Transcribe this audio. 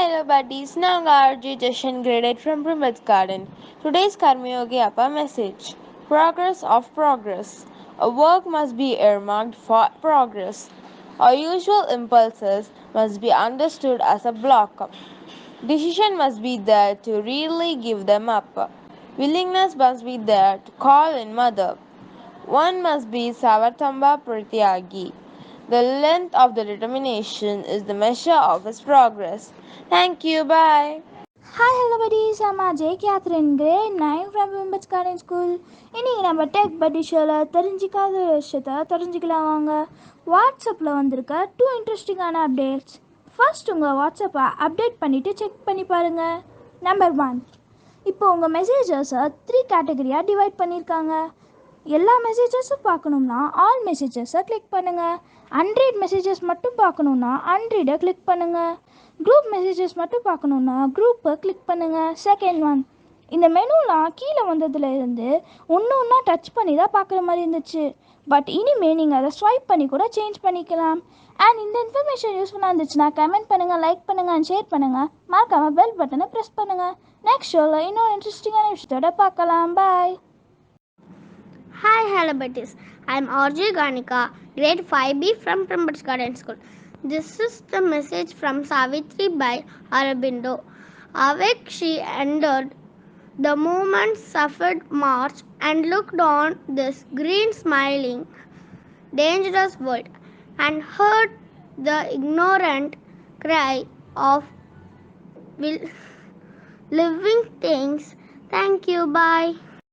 Hello buddies, now RJ Jashan graded from Primat's Garden. Today's Karmayogi Appa message. Progress of progress. A work must be earmarked for progress. Our usual impulses must be understood as a block. Decision must be there to really give them up. Willingness must be there to call in mother. One must be Savatamba Pratyagi. The length of the determination is the measure of his progress. Thank you. Bye. Hi, hello buddies. I'm Ajay Catherine Grade 9 from Wimbledon Garden School. இன்னைக்கு நம்ம tech பட்டி ஷோவில் தெரிஞ்சிக்காத விஷயத்த தெரிஞ்சுக்கலாம் வாங்க. வாட்ஸ்அப்பில் வந்திருக்க 2 இன்ட்ரெஸ்டிங்கான அப்டேட்ஸ். ஃபர்ஸ்ட் உங்கள் வாட்ஸ்அப்பை அப்டேட் பண்ணிவிட்டு செக் பண்ணி பாருங்கள். நம்பர் 1, இப்போ உங்கள் மெசேஜஸை 3 கேட்டகரியாக டிவைட் பண்ணியிருக்காங்க. எல்லா மெசேஜஸும் பார்க்கணும்னா ஆல் மெசேஜஸை கிளிக் பண்ணுங்கள். அன்ரீட் மெசேஜஸ் மட்டும் பார்க்கணுன்னா அன்ரீடை கிளிக் பண்ணுங்கள். குரூப் மெசேஜஸ் மட்டும் பார்க்கணுன்னா குரூப்பை கிளிக் பண்ணுங்கள். செகண்ட் ஒன், இந்த மெனுலாம் கீழே வந்ததுலேருந்து ஒன்று ஒன்றா டச் பண்ணி தான் பார்க்குற மாதிரி இருந்துச்சு. பட் இனிமேல் நீங்கள் அதை ஸ்வைப் பண்ணி கூட சேஞ்ச் பண்ணிக்கலாம். அண்ட் இந்த இன்ஃபர்மேஷன் யூஸ்ஃபுல்லாக இருந்துச்சுன்னா கமெண்ட் பண்ணுங்கள், லைக் பண்ணுங்கள் அண்ட் ஷேர் பண்ணுங்கள். மறக்காமல் பெல் பட்டனை ப்ரெஸ் பண்ணுங்கள். நெக்ஸ்ட் ஷோவில் இன்னொரு இன்ட்ரெஸ்டிங்கான விஷயத்தோட பார்க்கலாம். பாய். Hi, hello buddies. I'm RJ Ganika, grade 5B from Primbats Garden School. This is the message from Savitri by Aurobindo. Awake she entered the movement suffered march and looked on this green smiling dangerous world and heard the ignorant cry of living things. Thank you. Bye.